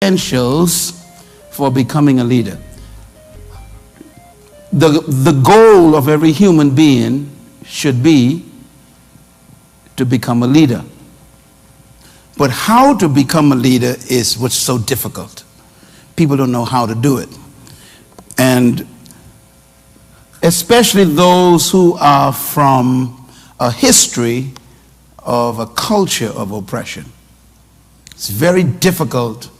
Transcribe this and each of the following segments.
credentials for becoming a leader. The goal of every human being should be to become a leader. But how to become a leader is what's so difficult. People don't know how to do it. And especially those who are from a history of a culture of oppression. It's very difficult.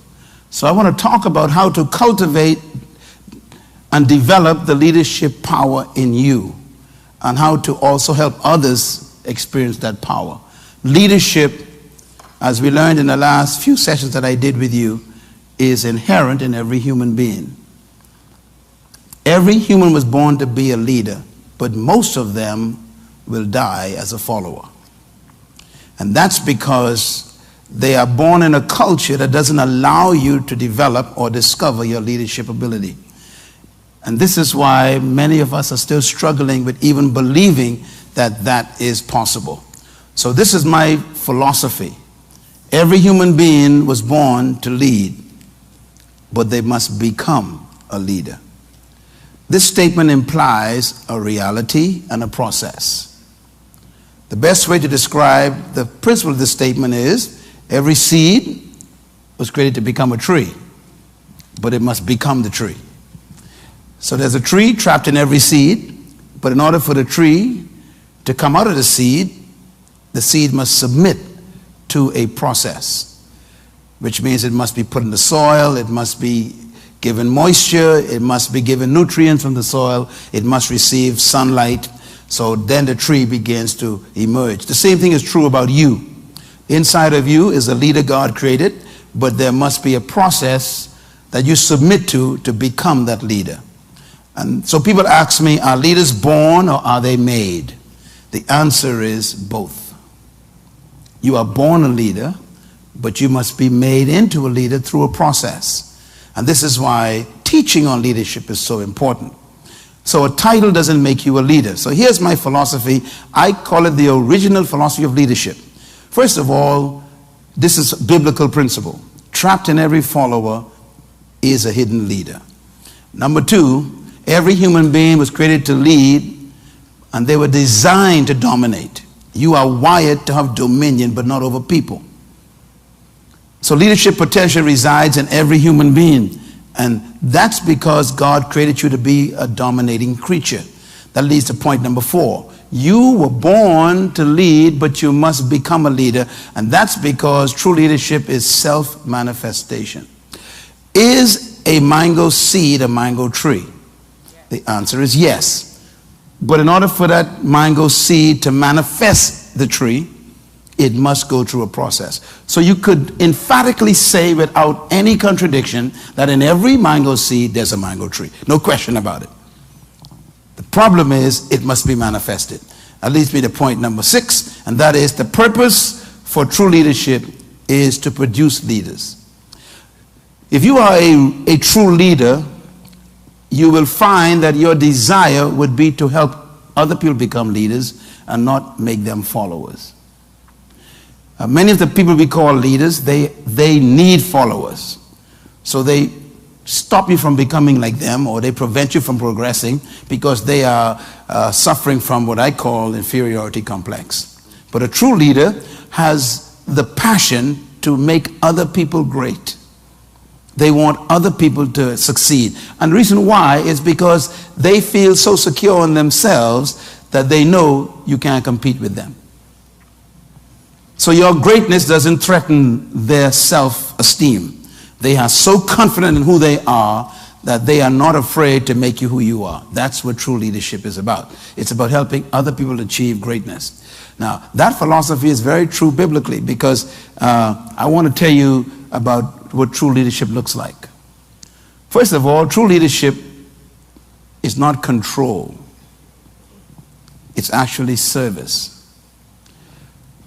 So I want to talk about how to cultivate and develop the leadership power in you, and how to also help others experience that power. Leadership, as we learned in the last few sessions that I did with you, is inherent in every human being. Every human was born to be a leader, but most of them will die as a follower. And that's because they are born in a culture that doesn't allow you to develop or discover your leadership ability. And this is why many of us are still struggling with even believing that that is possible. So this is my philosophy. Every human being was born to lead, but they must become a leader. This statement implies a reality and a process. The best way to describe the principle of this statement is every seed was created to become a tree, but it must become the tree. So there's a tree trapped in every seed, but in order for the tree to come out of the seed must submit to a process, which means it must be put in the soil, it must be given moisture, it must be given nutrients from the soil, it must receive sunlight, so then the tree begins to emerge. The same thing is true about you. Inside of you is a leader God created, but there must be a process that you submit to become that leader. And so people ask me, are leaders born or are they made? The answer is both. You are born a leader, but you must be made into a leader through a process. And this is why teaching on leadership is so important. So a title doesn't make you a leader. So here's my philosophy. I call it the original philosophy of leadership. First of all, this is a biblical principle. Trapped in every follower is a hidden leader. Number two, every human being was created to lead, and they were designed to dominate. You are wired to have dominion, but not over people. So leadership potential resides in every human being, and that's because God created you to be a dominating creature. That leads to point number 4. You were born to lead, but you must become a leader, and that's because true leadership is self-manifestation. Is a mango seed a mango tree? The answer is yes. But in order for that mango seed to manifest the tree, it must go through a process. So you could emphatically say without any contradiction that in every mango seed there's a mango tree. No question about it. The problem is it must be manifested. That leads me to point number 6, and that is the purpose for true leadership is to produce leaders. If you are a true leader, you will find that your desire would be to help other people become leaders and not make them followers. Many of the people we call leaders, they need followers. So they stop you from becoming like them, or they prevent you from progressing because they are suffering from what I call inferiority complex. But a true leader has the passion to make other people great. They want other people to succeed. And the reason why is because they feel so secure in themselves that they know you can't compete with them. So your greatness doesn't threaten their self-esteem. They are so confident in who they are that they are not afraid to make you who you are. That's what true leadership is about. It's about helping other people achieve greatness. Now, that philosophy is very true biblically because I want to tell you about what true leadership looks like. First of all, true leadership is not control. It's actually service.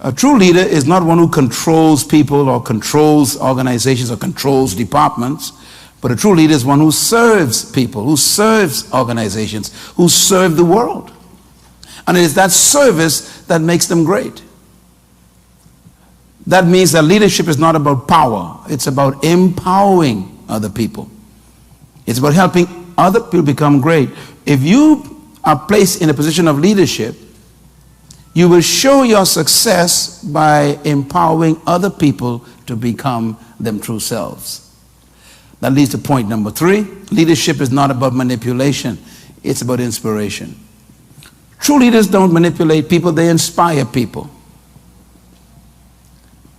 A true leader is not one who controls people or controls organizations or controls departments, but a true leader is one who serves people, who serves organizations, who serve the world. And it is that service that makes them great. That means that leadership is not about power. It's about empowering other people. It's about helping other people become great. If you are placed in a position of leadership, you will show your success by empowering other people to become them true selves. That leads to point number 3. Leadership is not about manipulation. It's about inspiration. True leaders don't manipulate people, they inspire people.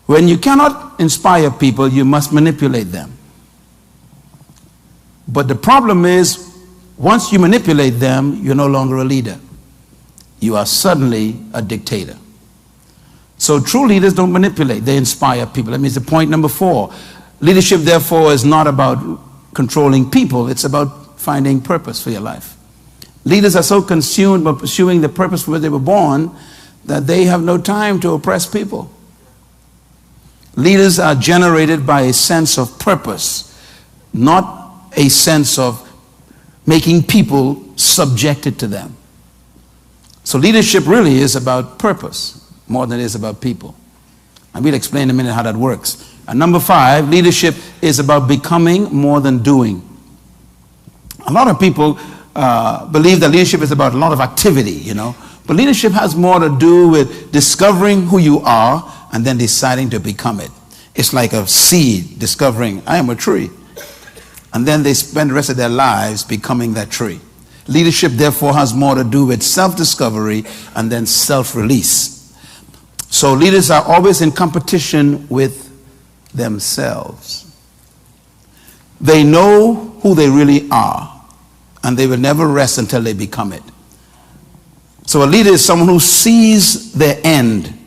When you cannot inspire people, you must manipulate them. But the problem is, once you manipulate them, you're no longer a leader. You are suddenly a dictator. So true leaders don't manipulate, they inspire people. That means the point number 4. Leadership, therefore, is not about controlling people, it's about finding purpose for your life. Leaders are so consumed by pursuing the purpose for which they were born that they have no time to oppress people. Leaders are generated by a sense of purpose, not a sense of making people subjected to them. So leadership really is about purpose more than it is about people. And we'll explain in a minute how that works. And number 5, leadership is about becoming more than doing. A lot of people believe that leadership is about a lot of activity, you know. But leadership has more to do with discovering who you are and then deciding to become it. It's like a seed discovering, I am a tree. And then they spend the rest of their lives becoming that tree. Leadership, therefore, has more to do with self-discovery and then self-release. So leaders are always in competition with themselves. They know who they really are, and they will never rest until they become it. So a leader is someone who sees their end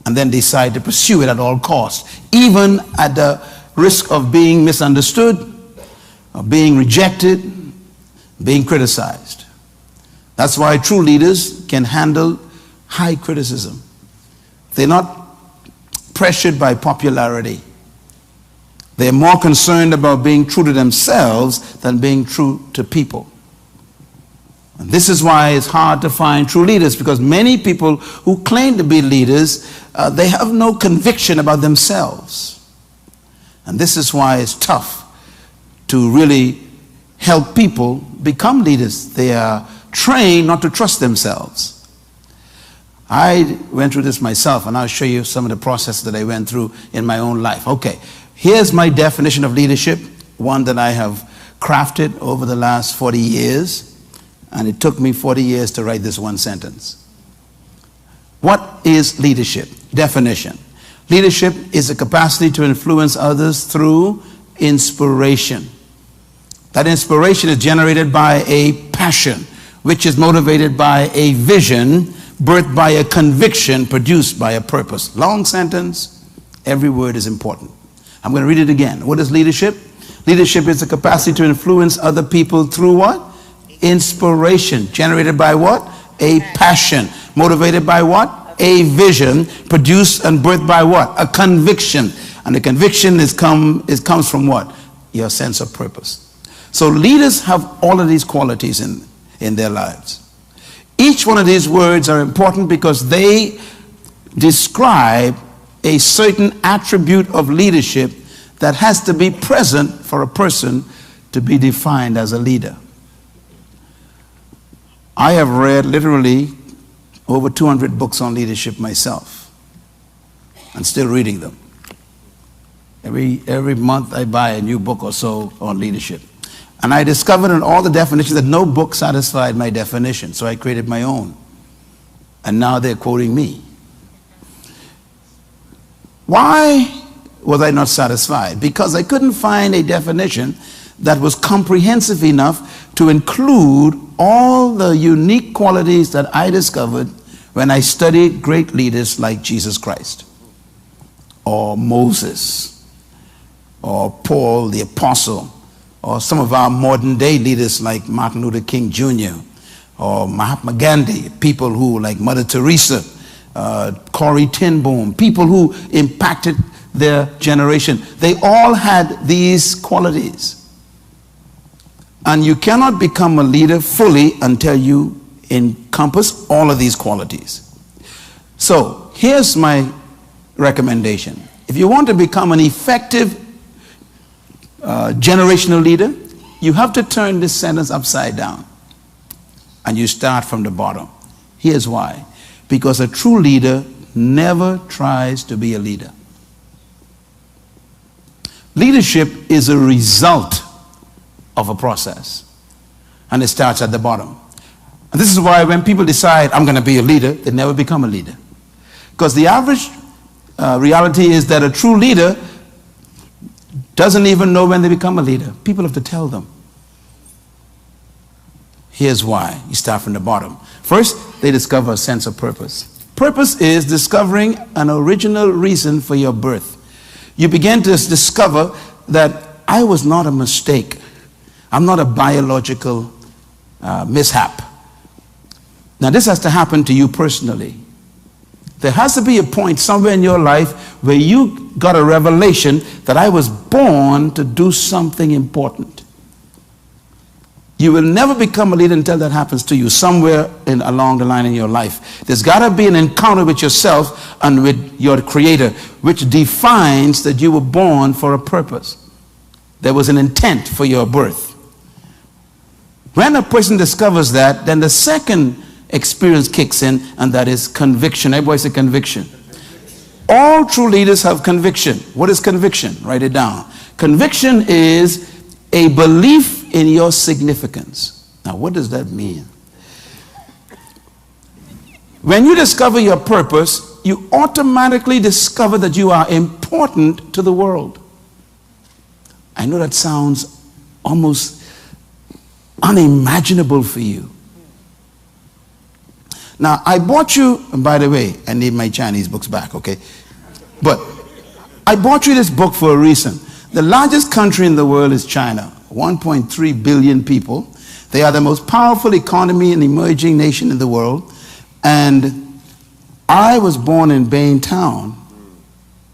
and then decide to pursue it at all costs, even at the risk of being misunderstood, of being rejected, being criticized. That's why true leaders can handle high criticism. They're not pressured by popularity. They're more concerned about being true to themselves than being true to people. And this is why it's hard to find true leaders, because many people who claim to be leaders, they have no conviction about themselves. And this is why it's tough to really help people become leaders. They are trained not to trust themselves. I went through this myself, and I'll show you some of the process that I went through in my own life. Okay, here's my definition of leadership, one that I have crafted over the last 40 years. And it took me 40 years to write this one sentence. What is leadership? Definition. Leadership is the capacity to influence others through inspiration. That inspiration is generated by a passion, which is motivated by a vision, birthed by a conviction, produced by a purpose. Long sentence, every word is important. I'm going to read it again. What is leadership? Leadership is the capacity to influence other people through what? Inspiration. Generated by what? A passion. Motivated by what? A vision. Produced and birthed by what? A conviction. And the conviction comes from what? Your sense of purpose. So leaders have all of these qualities in their lives. Each one of these words are important because they describe a certain attribute of leadership that has to be present for a person to be defined as a leader. I have read literally over 200 books on leadership myself, and still reading them. Every month I buy a new book or so on leadership. And I discovered in all the definitions that no book satisfied my definition, so I created my own. And now they're quoting me. Why was I not satisfied? Because I couldn't find a definition that was comprehensive enough to include all the unique qualities that I discovered when I studied great leaders like Jesus Christ, or Moses, or Paul the Apostle, or some of our modern day leaders like Martin Luther King Jr., or Mahatma Gandhi, people who like Mother Teresa, Corrie ten Boom, people who impacted their generation. They all had these qualities. And you cannot become a leader fully until you encompass all of these qualities. So here's my recommendation. If you want to become an effective generational leader, you have to turn this sentence upside down. And you start from the bottom. Here's why. Because a true leader never tries to be a leader. Leadership is a result of a process. And it starts at the bottom. And this is why when people decide, I'm going to be a leader, they never become a leader. Because the average reality is that a true leader doesn't even know when they become a leader. People have to tell them. Here's why. You start from the bottom. First, they discover a sense of purpose. Purpose is discovering an original reason for your birth. You begin to discover that I was not a mistake. I'm not a biological mishap. Now, this has to happen to you personally. There has to be a point somewhere in your life where you got a revelation that I was born to do something important. You will never become a leader until that happens to you somewhere along the line in your life. There's got to be an encounter with yourself and with your Creator, which defines that you were born for a purpose. There was an intent for your birth. When a person discovers that, then the second experience kicks in, and that is conviction. Everybody say conviction. All true leaders have conviction. What is conviction? Write it down. Conviction is a belief in your significance. Now, what does that mean? When you discover your purpose, you automatically discover that you are important to the world. I know that sounds almost unimaginable for you. Now, I bought you, and by the way, I need my Chinese books back, okay? But I bought you this book for a reason. The largest country in the world is China. 1.3 billion people. They are the most powerful economy and emerging nation in the world. And I was born in Bain Town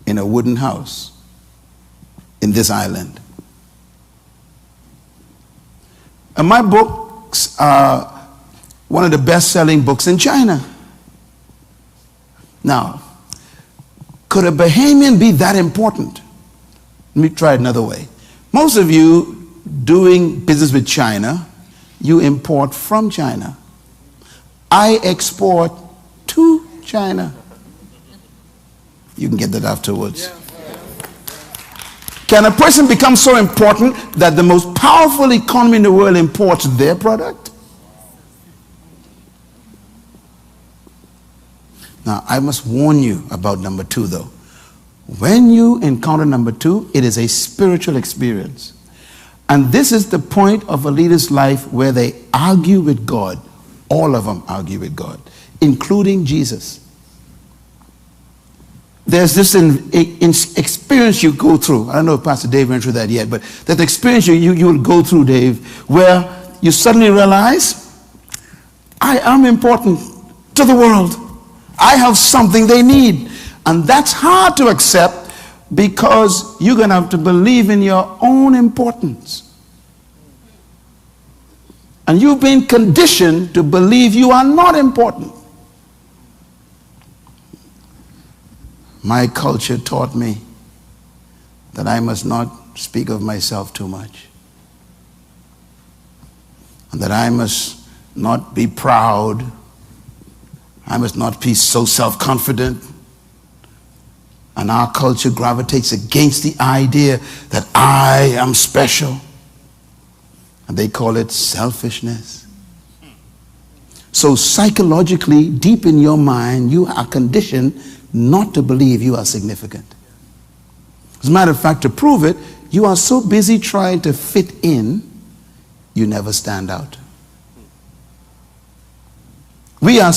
in a wooden house in this island. And my books are one of the best-selling books in China. Now, could a Bahamian be that important? Let me try it another way. Most of you doing business with China, you import from China. I export to China. You can get that afterwards. Can a person become so important that the most powerful economy in the world imports their product? Now, I must warn you about number two, though. When you encounter number two, it is a spiritual experience. And this is the point of a leader's life where they argue with God. All of them argue with God, including Jesus. There's this experience you go through. I don't know if Pastor Dave went through that yet, but that experience you will go through, Dave, where you suddenly realize, I am important to the world. I have something they need. And that's hard to accept because you're going to have to believe in your own importance. And you've been conditioned to believe you are not important. My culture taught me that I must not speak of myself too much. And that I must not be proud. I must not be so self-confident. And our culture gravitates against the idea that I am special. And they call it selfishness. So psychologically, deep in your mind, you are conditioned not to believe you are significant. As a matter of fact, to prove it, you are so busy trying to fit in, you never stand out. We are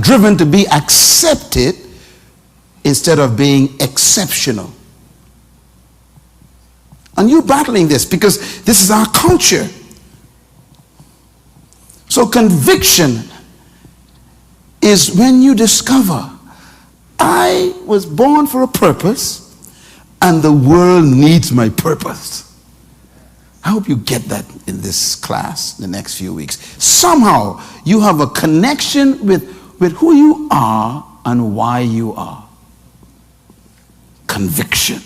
driven to be accepted instead of being exceptional. And you're battling this because this is our culture. So conviction is when you discover, I was born for a purpose and the world needs my purpose. I hope you get that in this class the next few weeks. Somehow you have a connection with who you are and why you are. conviction.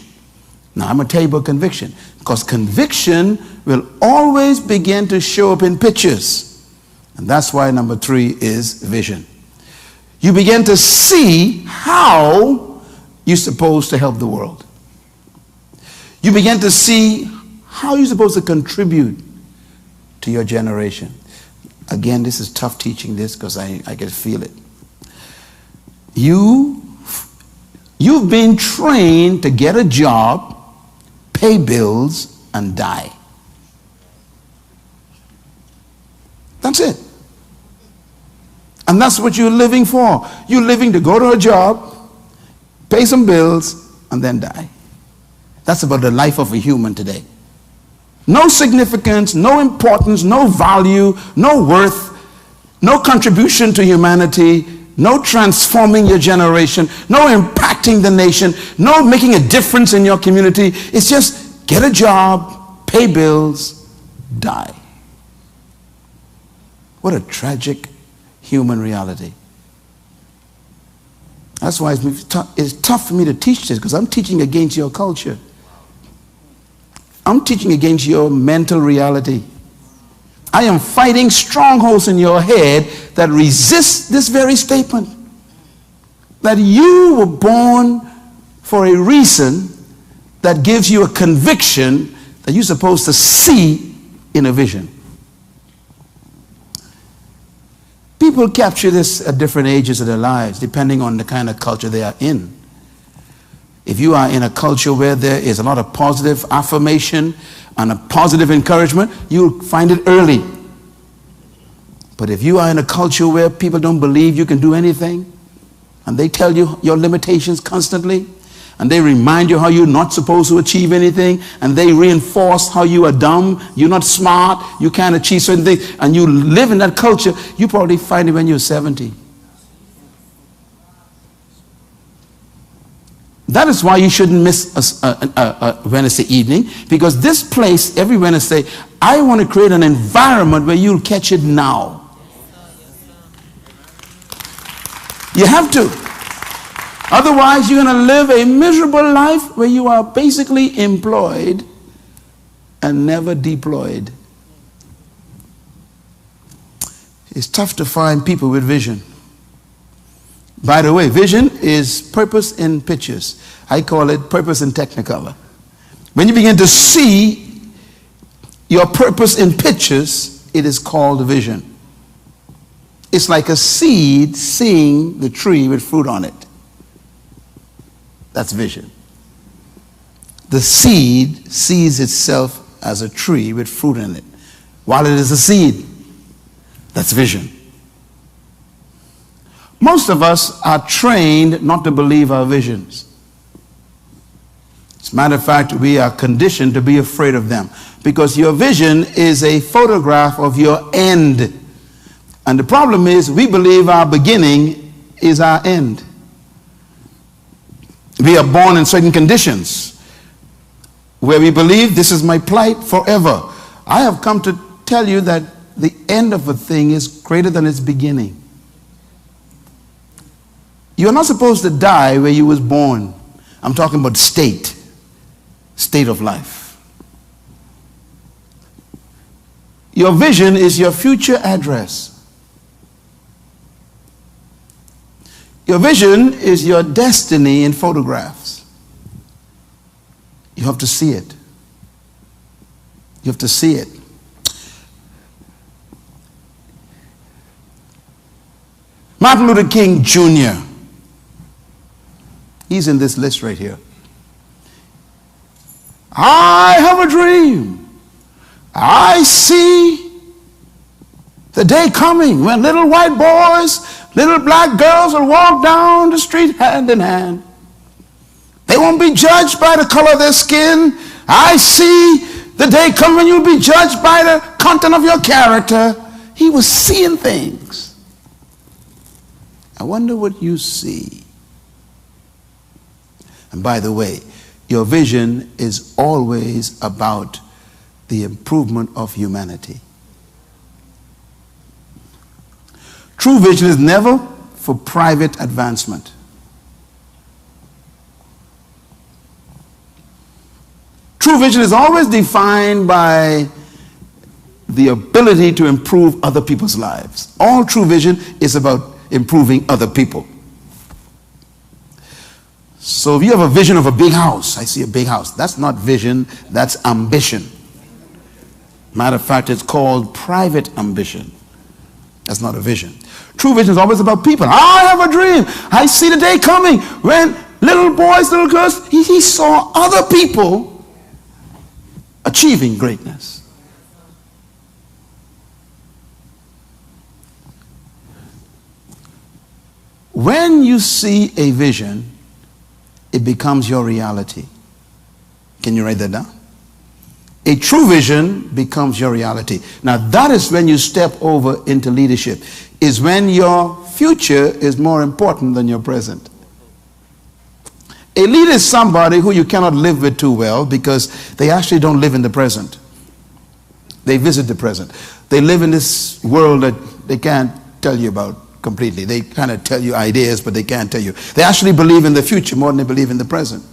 Now, I'm going to tell you about conviction, because conviction will always begin to show up in pictures. And that's why number 3 is vision. You begin to see how you're supposed to help the world. You begin to see how you're supposed to contribute to your generation. Again, this is tough teaching this, because I can feel it. You've been trained to get a job, pay bills, and die. That's it. And that's what you're living for. You're living to go to a job, pay some bills, and then die. That's about the life of a human today. No significance, no importance, no value, no worth, no contribution to humanity, no transforming your generation, no impacting the nation, no making a difference in your community. It's just get a job, pay bills, die. What a tragic human reality. That's why it's tough for me to teach this, because I'm teaching against your culture. I'm teaching against your mental reality. I am fighting strongholds in your head that resist this very statement. That you were born for a reason that gives you a conviction that you're supposed to see in a vision. People capture this at different ages of their lives, depending on the kind of culture they are in. If you are in a culture where there is a lot of positive affirmation and a positive encouragement, you'll find it early. But if you are in a culture where people don't believe you can do anything, and they tell you your limitations constantly, and they remind you how you're not supposed to achieve anything, and they reinforce how you are dumb, you're not smart, you can't achieve certain things, and you live in that culture, you probably find it when you're 70. That is why you shouldn't miss a Wednesday evening, because this place, every Wednesday, I want to create an environment where you'll catch it now. You have to. Otherwise, you're going to live a miserable life where you are basically employed and never deployed. It's tough to find people with vision. By the way, vision is purpose in pictures. I call it purpose in technicolor. When you begin to see your purpose in pictures, it is called vision. It's like a seed seeing the tree with fruit on it. That's vision. The seed sees itself as a tree with fruit in it, while it is a seed. That's vision. Most of us are trained not to believe our visions. As a matter of fact, we are conditioned to be afraid of them, because your vision is a photograph of your end. And the problem is, we believe our beginning is our end. We are born in certain conditions where we believe this is my plight forever. I have come to tell you that the end of a thing is greater than its beginning. You're not supposed to die where you was born. I'm talking about state of life. Your vision is your future address. Your vision is your destiny in photographs. You have to see it. You have to see it. Martin Luther King Jr. He's in this list right here. I have a dream. I see the day coming when little white boys, little black girls will walk down the street hand in hand. They won't be judged by the color of their skin. I see the day coming when you'll be judged by the content of your character. He was seeing things. I wonder what you see. And by the way, your vision is always about the improvement of humanity. True vision is never for private advancement. True vision is always defined by the ability to improve other people's lives. All true vision is about improving other people. So if you have a vision of a big house, I see a big house. That's not vision, that's ambition. Matter of fact, it's called private ambition. That's not a vision. True vision is always about people. I have a dream. I see the day coming when little boys, little girls, he saw other people achieving greatness. When you see a vision, it becomes your reality. Can you write that down? A true vision becomes your reality. Now that is when you step over into leadership. Is when your future is more important than your present. A leader is somebody who you cannot live with too well because they actually don't live in the present. They visit the present. They live in this world that they can't tell you about completely. They kind of tell you ideas, but they can't tell you. They actually believe in the future more than they believe in the present.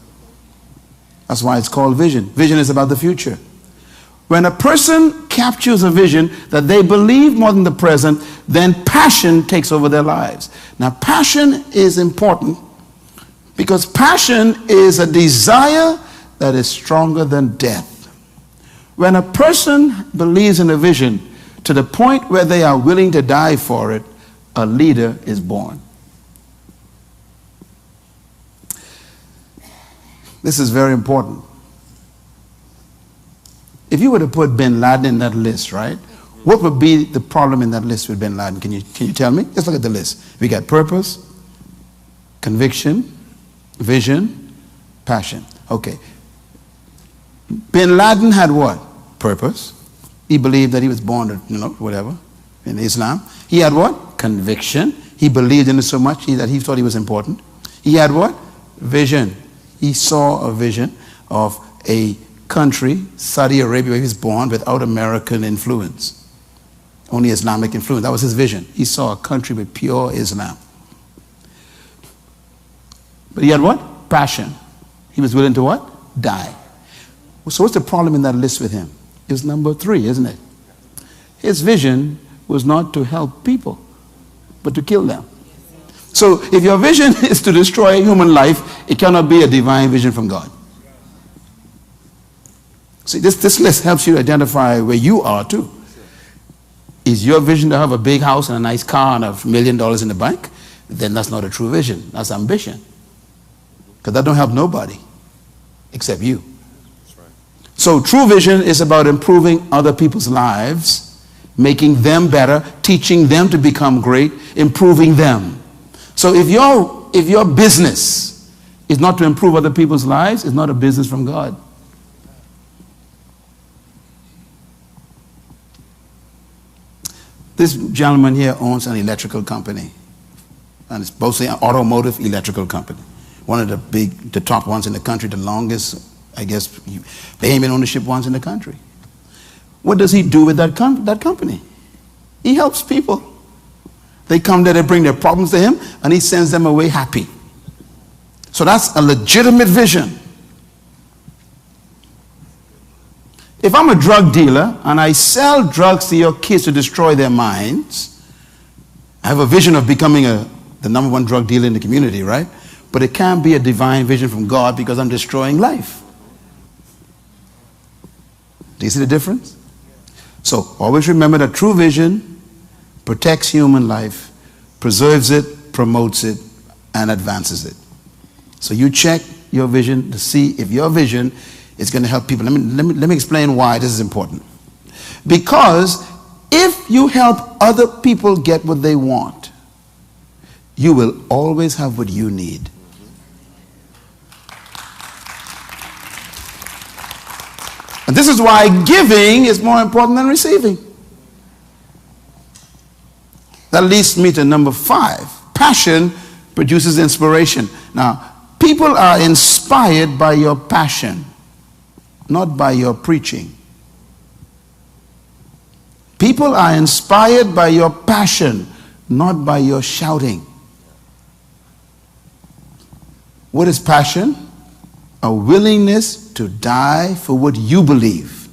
That's why it's called vision. Vision is about the future. When a person captures a vision that they believe more than the present, then passion takes over their lives. Now, passion is important because passion is a desire that is stronger than death. When a person believes in a vision to the point where they are willing to die for it, a leader is born. This is very important. If you were to put bin Laden in that list, right? What would be the problem in that list with bin Laden? Can you tell me? Just look at the list. We got purpose, conviction, vision, passion. Okay. Bin Laden had what? Purpose. He believed that he was born, whatever, in Islam. He had what? Conviction. He believed in it so much that he thought he was important. He had what? Vision. He saw a vision of a country, Saudi Arabia, where he was born, without American influence. Only Islamic influence. That was his vision. He saw a country with pure Islam. But he had what? Passion. He was willing to what? Die. So what's the problem in that list with him? It's number 3, isn't it? His vision was not to help people, but to kill them. So if your vision is to destroy human life, it cannot be a divine vision from God. See, this list helps you identify where you are too. Is your vision to have a big house and a nice car and $1 million in the bank? Then that's not a true vision. That's ambition. Because that don't help nobody except you. So true vision is about improving other people's lives, making them better, teaching them to become great, improving them. So if your business is not to improve other people's lives, it's not a business from God. This gentleman here owns an electrical company, and it's mostly an automotive electrical company. One of the top ones in the country, the longest, I guess, Bahamian ownership ones in the country. What does he do with that company? He helps people. They come there, they bring their problems to him, and he sends them away happy. So that's a legitimate vision. If I'm a drug dealer and I sell drugs to your kids to destroy their minds, I have a vision of becoming the number 1 drug dealer in the community, right? But it can't be a divine vision from God because I'm destroying life. Do you see the difference? So always remember that true vision protects human life, preserves it, promotes it, and advances it. So you check your vision to see if your vision is going to help people. Let me explain why this is important. Because if you help other people get what they want, you will always have what you need. And this is why giving is more important than receiving. That leads me to number 5. Passion produces inspiration. Now, people are inspired by your passion, not by your preaching. People are inspired by your passion, not by your shouting. What is passion? a willingness to die for what you believe.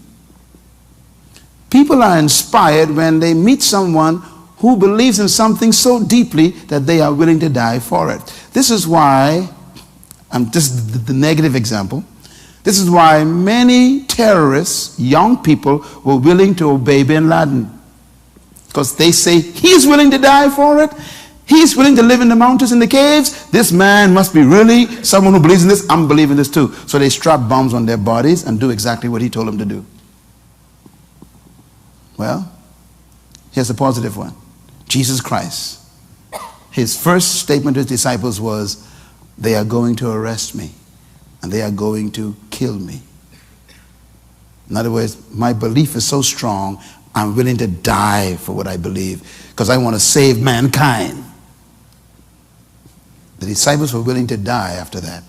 People are inspired when they meet someone who believes in something so deeply that they are willing to die for it. This is why, this is the negative example, this is why many terrorists, young people, were willing to obey bin Laden. Because they say, he's willing to die for it. He's willing to live in the mountains, in the caves. This man must be really someone who believes in this. I'm believing this too. So they strap bombs on their bodies and do exactly what he told them to do. Well, here's a positive one. Jesus Christ, his first statement to his disciples was, they are going to arrest me and they are going to kill me. In other words, my belief is so strong, I'm willing to die for what I believe because I want to save mankind. The disciples were willing to die after that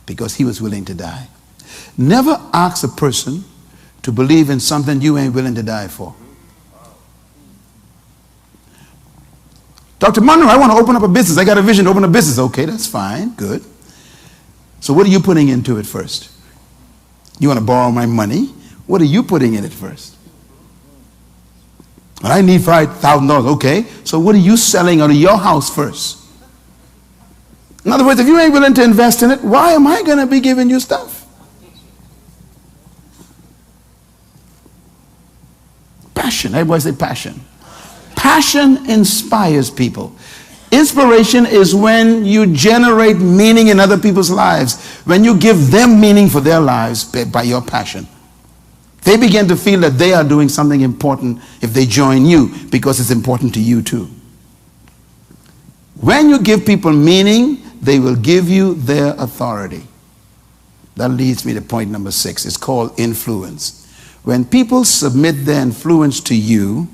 because he was willing to die. Never ask a person to believe in something you ain't willing to die for. Dr. Munroe, I want to open up a business. I got a vision to open a business. Okay, that's fine. Good. So what are you putting into it first? You want to borrow my money? What are you putting in it first? Well, I need $5,000. Okay. So what are you selling out of your house first? In other words, if you ain't willing to invest in it, why am I going to be giving you stuff? Passion. Everybody say passion. Passion inspires people. Inspiration is when you generate meaning in other people's lives. When you give them meaning for their lives by your passion. They begin to feel that they are doing something important if they join you because it's important to you too. When you give people meaning, they will give you their authority. That leads me to point number 6. It's called influence. When people submit their influence to you,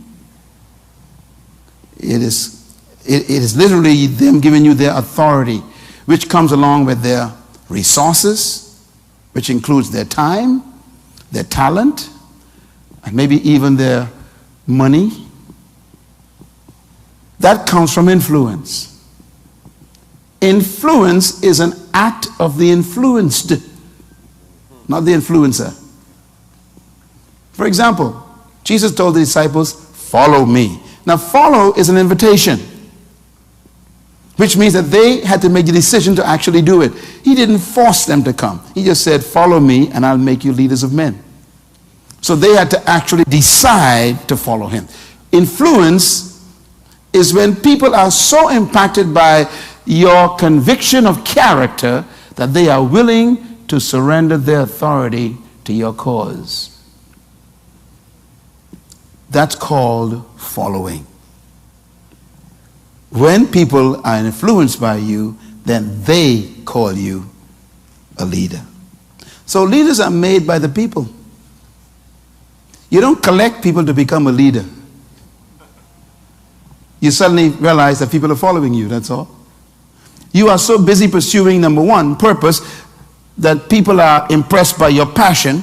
it is literally them giving you their authority, which comes along with their resources, which includes their time, their talent, and maybe even their money. That comes from influence. Influence is an act of the influenced, not the influencer. For example, Jesus told the disciples, follow me. Now, follow is an invitation, which means that they had to make the decision to actually do it. He didn't force them to come. He just said, follow me and I'll make you leaders of men. So they had to actually decide to follow him. Influence is when people are so impacted by your conviction of character that they are willing to surrender their authority to your cause. That's called following. When people are influenced by you, then they call you a leader. So leaders are made by the people. You don't collect people to become a leader. You suddenly realize that people are following you, that's all. You are so busy pursuing, number one, purpose, that people are impressed by your passion,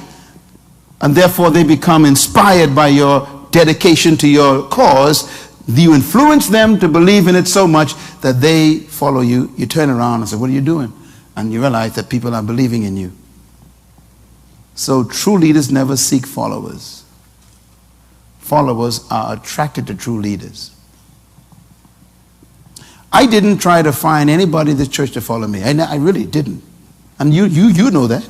and therefore they become inspired by your dedication to your cause. You influence them to believe in it so much that they follow you. You turn around and say, what are you doing? And you realize that people are believing in you. So true leaders never seek followers. Followers are attracted to true leaders. I didn't try to find anybody in this church to follow me. I really didn't. And you know that.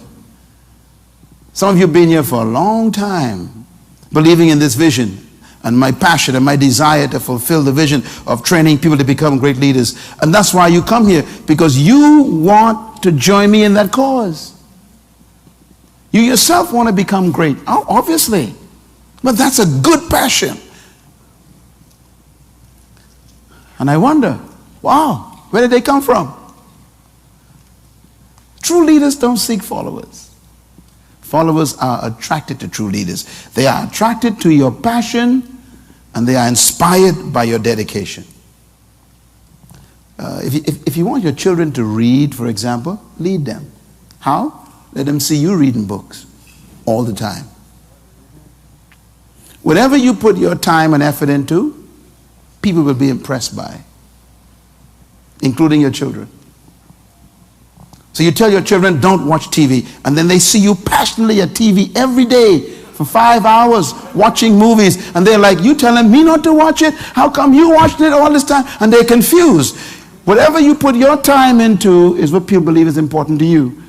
Some of you have been here for a long time, believing in this vision and my passion and my desire to fulfill the vision of training people to become great leaders. And that's why you come here, because you want to join me in that cause. You yourself want to become great, obviously. But that's a good passion. And I wonder, wow, where did they come from? True leaders don't seek followers. Followers are attracted to true leaders. They are attracted to your passion and they are inspired by your dedication. If you want your children to read, for example, lead them. How? Let them see you reading books all the time. Whatever you put your time and effort into, people will be impressed by, including your children. So you tell your children, don't watch TV. And then they see you passionately at TV every day for 5 hours watching movies. And they're like, you telling me not to watch it? How come you watched it all this time? And they're confused. Whatever you put your time into is what people believe is important to you.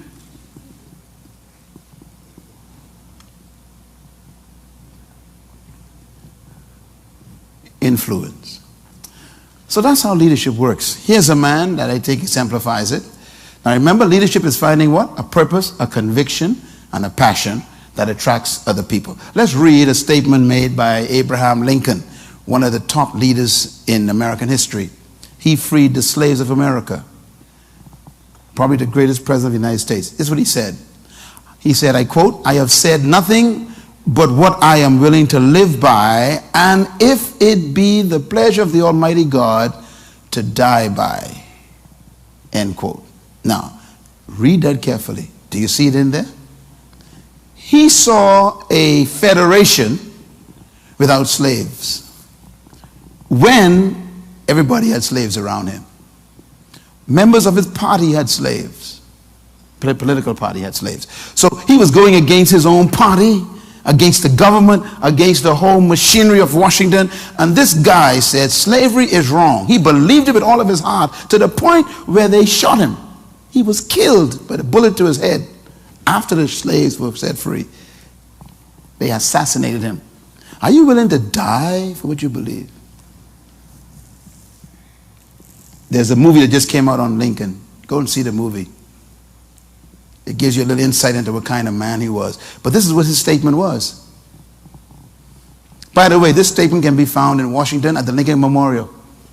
Influence. So that's how leadership works. Here's a man that I think exemplifies it. Now remember, leadership is finding what? A purpose, a conviction, and a passion that attracts other people. Let's read a statement made by Abraham Lincoln, one of the top leaders in American history. He freed the slaves of America. Probably the greatest president of the United States. This is what he said. He said, I quote, I have said nothing but what I am willing to live by, and if it be the pleasure of the Almighty God, to die by. End quote. Now, read that carefully. Do you see it in there? He saw a federation without slaves when everybody had slaves around him. Members of his party had slaves. Political party had slaves. So he was going against his own party, against the government, against the whole machinery of Washington. And this guy said slavery is wrong. He believed it with all of his heart to the point where they shot him. He was killed by a bullet to his head after the slaves were set free. They assassinated him. Are you willing to die for what you believe? There's a movie that just came out on Lincoln. Go and see the movie. It gives you a little insight into what kind of man he was. But this is what his statement was. By the way, this statement can be found in Washington at the Lincoln Memorial.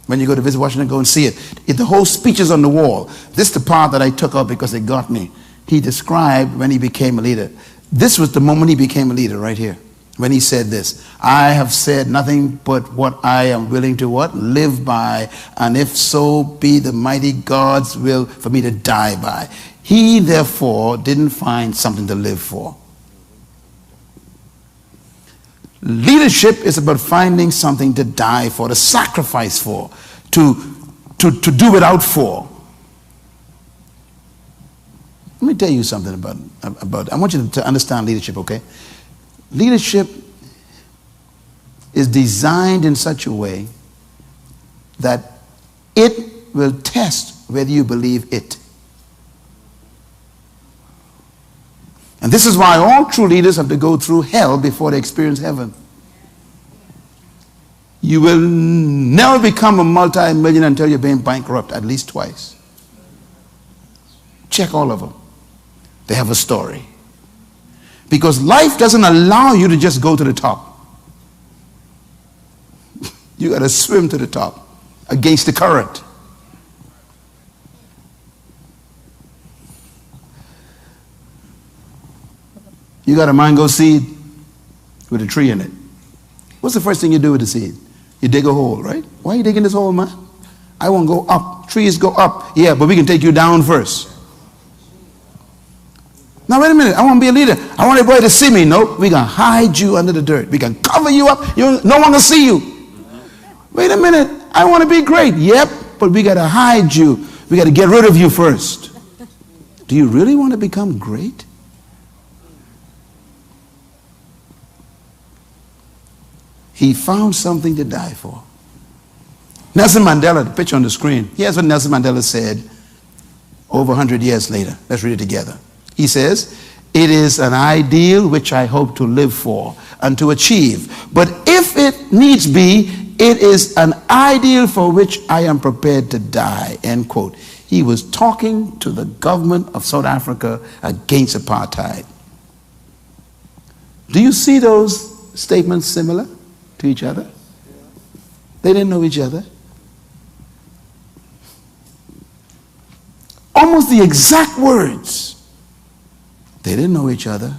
When you go to visit Washington, go and see it. The whole speech is on the wall. This is the part that I took up because it got me. He described when he became a leader. This was the moment he became a leader right here. When he said this, I have said nothing but what I am willing to what? Live by, and if so be the mighty God's will for me to die by. He therefore didn't find something to live for. Leadership is about finding something to die for, to sacrifice for, to do without for. Let me tell you something about I want you to understand leadership, okay? Leadership is designed in such a way that it will test whether you believe it. And this is why all true leaders have to go through hell before they experience heaven. You will never become a multi-millionaire until you're being bankrupt at least twice. Check all of them. They have a story. Because life doesn't allow you to just go to the top. You got to swim to the top against the current. You got a mango seed with a tree in it. What's the first thing you do with the seed? You dig a hole, right? Why are you digging this hole, man? I want to go up. Trees go up. Yeah, but we can take you down first. Now, wait a minute. I want to be a leader. I want everybody to see me. No, we can hide you under the dirt. We can cover you up. No one can see you. Wait a minute. I want to be great. Yep, but we got to hide you. We got to get rid of you first. Do you really want to become great? He found something to die for. Nelson Mandela, the picture on the screen. Here's what Nelson Mandela said over 100 years later. Let's read it together. He says, it is an ideal which I hope to live for and to achieve. But if it needs be, it is an ideal for which I am prepared to die. End quote. He was talking to the government of South Africa against apartheid. Do you see those statements similar to each other? They didn't know each other. Almost the exact words. They didn't know each other.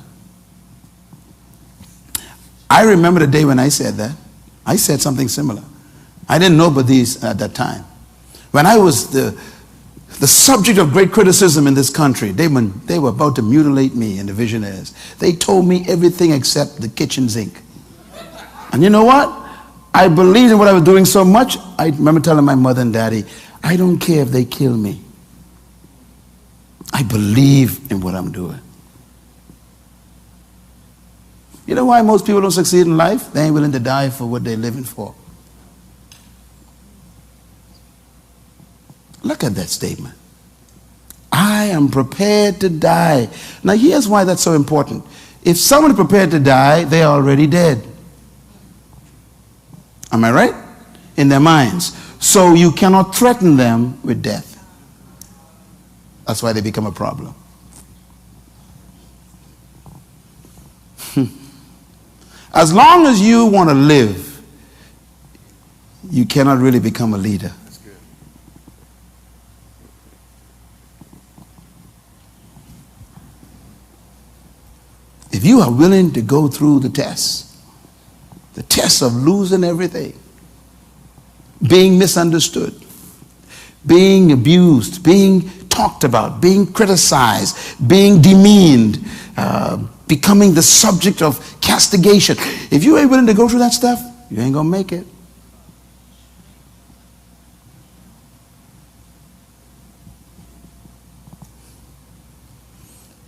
I remember the day when I said that. I said something similar. I didn't know about these at that time. When I was the subject of great criticism in this country, they were about to mutilate me and the visionaries. They told me everything except the kitchen sink. And you know what? I believed in what I was doing so much, I remember telling my mother and daddy, I don't care if they kill me. I believe in what I'm doing. You know why most people don't succeed in life? They ain't willing to die for what they're living for. Look at that statement. I am prepared to die. Now here's why that's so important. If someone is prepared to die, they're already dead. Am I right? In their minds. So you cannot threaten them with death. That's why they become a problem. As long as you want to live, you cannot really become a leader. That's good. If you are willing to go through the test of losing everything, being misunderstood, being abused, being talked about, being criticized, being demeaned, becoming the subject of castigation. If you ain't willing to go through that stuff, you ain't gonna make it.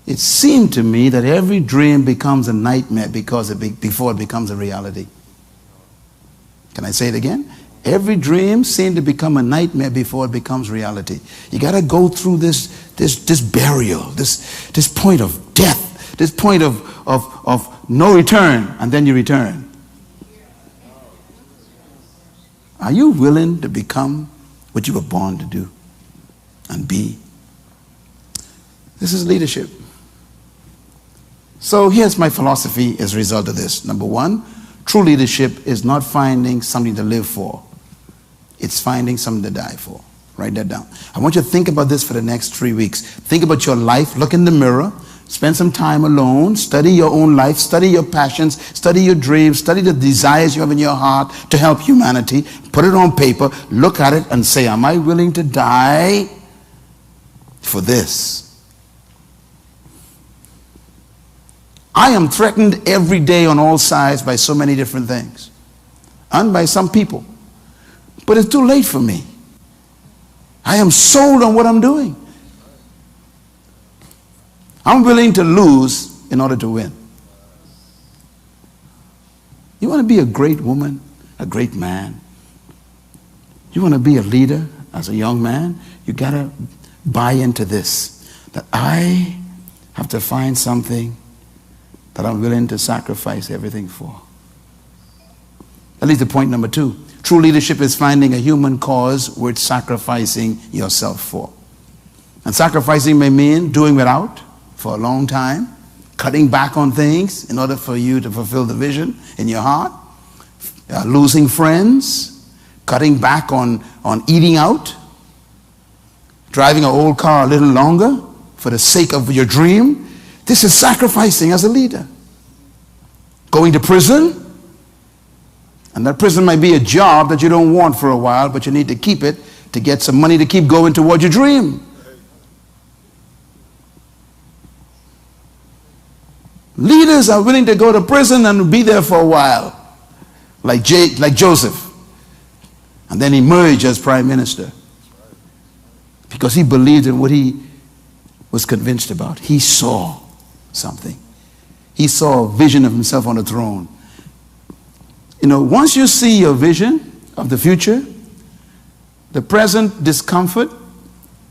It seemed to me that every dream becomes a nightmare before it becomes a reality. Can I say it again? Every dream seemed to become a nightmare before it becomes reality. You got to go through this burial, this point of death, this point of no return, and then you return. Are you willing to become what you were born to do and be? This is leadership. So here's my philosophy as a result of this. Number one, true leadership is not finding something to live for. It's finding something to die for. Write that down. I want you to think about this for the next 3 weeks. Think about your life. Look in the mirror. Spend some time alone. Study your own life. Study your passions. Study your dreams. Study the desires you have in your heart to help humanity. Put it on paper. Look at it and say, am I willing to die for this? I am threatened every day on all sides by so many different things. And by some people. But it's too late for me. I am sold on what I'm doing. I'm willing to lose in order to win. You want to be a great woman, a great man? You want to be a leader as a young man? You got to buy into this. That I have to find something that I'm willing to sacrifice everything for. That leads to point number 2. True leadership is finding a human cause worth sacrificing yourself for. And sacrificing may mean doing without for a long time, cutting back on things in order for you to fulfill the vision in your heart, losing friends, cutting back on eating out, driving an old car a little longer for the sake of your dream. This is sacrificing as a leader. Going to prison. And that prison might be a job that you don't want for a while, but you need to keep it to get some money to keep going toward your dream. Leaders are willing to go to prison and be there for a while, like Joseph, and then emerge as prime minister because he believed in what he was convinced about. He saw something. He saw a vision of himself on the throne. You know, once you see your vision of the future, the present discomfort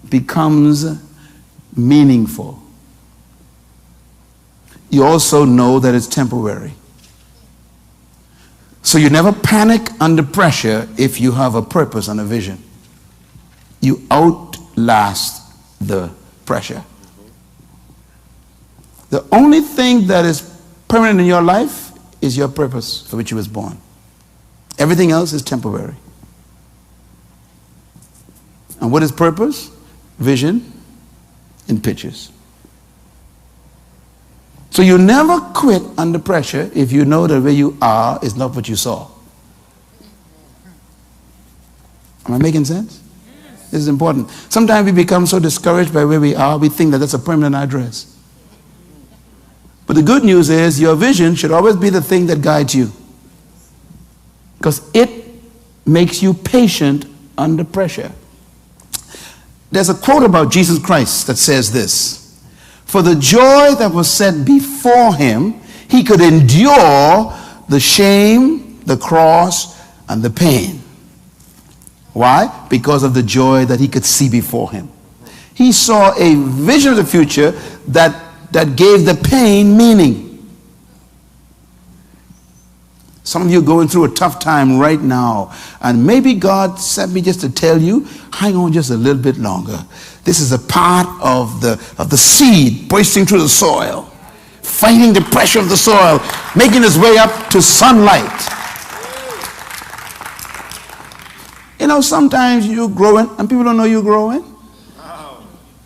becomes meaningful. You also know that it's temporary. So you never panic under pressure if you have a purpose and a vision. You outlast the pressure. The only thing that is permanent in your life is your purpose for which you was born. Everything else is temporary. And what is purpose? Vision and pictures. So you never quit under pressure if you know that where you are is not what you saw. Am I making sense? This is important. Sometimes we become so discouraged by where we are, we think that that's a permanent address. But the good news is your vision should always be the thing that guides you. Because it makes you patient under pressure. There's a quote about Jesus Christ that says this: for the joy that was set before him, he could endure the shame, the cross, and the pain. Why? Because of the joy that he could see before him. He saw a vision of the future that gave the pain meaning. Some of you are going through a tough time right now, and maybe God sent me just to tell you, hang on just a little bit longer. This is a part of the seed bursting through the soil, fighting the pressure of the soil, making its way up to sunlight. You know, sometimes you're growing and people don't know you're growing.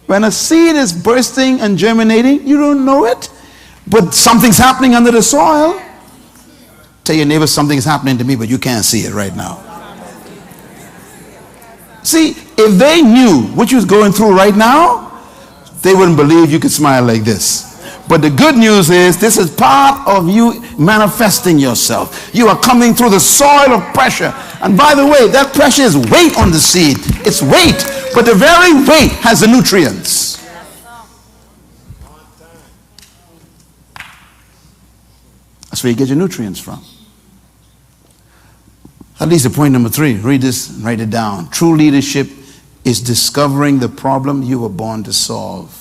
When a seed is bursting and germinating, you don't know it, but something's happening under the soil. Tell your neighbor, something is happening to me, but you can't see it right now. See, if they knew what you was going through right now, they wouldn't believe you could smile like this. But the good news is, this is part of you manifesting yourself. You are coming through the soil of pressure. And by the way, that pressure is weight on the seed. It's weight. But the very weight has the nutrients. That's where you get your nutrients from. At least the point number 3. Read this and write it down. True leadership is discovering the problem you were born to solve.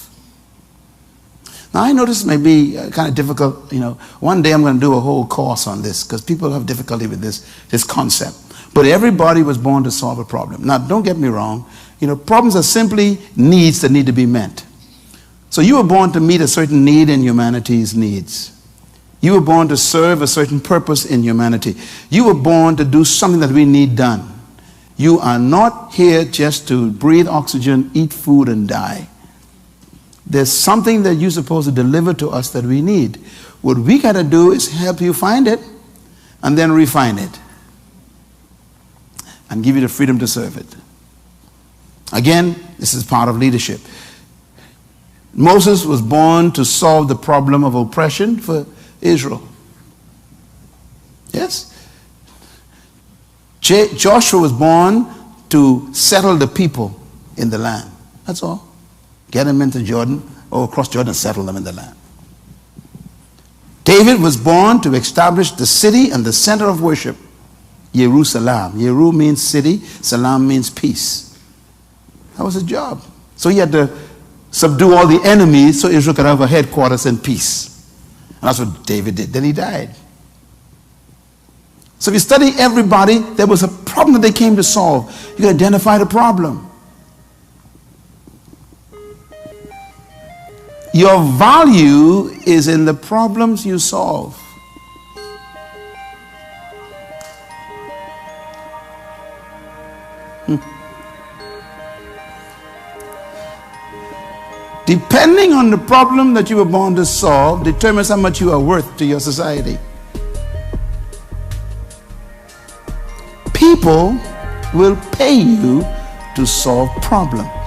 Now, I know this may be kind of difficult. You know, one day I'm going to do a whole course on this because people have difficulty with this concept. But everybody was born to solve a problem. Now, don't get me wrong. You know, problems are simply needs that need to be met. So you were born to meet a certain need in humanity's needs. You were born to serve a certain purpose in humanity. You were born to do something that we need done. You are not here just to breathe oxygen, eat food, and die. There's something that you're supposed to deliver to us that we need. What we got to do is help you find it and then refine it and give you the freedom to serve it. Again, this is part of leadership. Moses was born to solve the problem of oppression for Israel. Yes? Joshua was born to settle the people in the land. That's all. Get them into Jordan, or across Jordan, and settle them in the land. David was born to establish the city and the center of worship, Jerusalem. Yeru means city, Salam means peace. That was his job. So he had to subdue all the enemies so Israel could have a headquarters and peace. And that's what David did. Then he died. So if you study everybody, there was a problem that they came to solve. You can identify the problem. Your value is in the problems you solve. Depending on the problem that you were born to solve determines how much you are worth to your society. People will pay you to solve problems.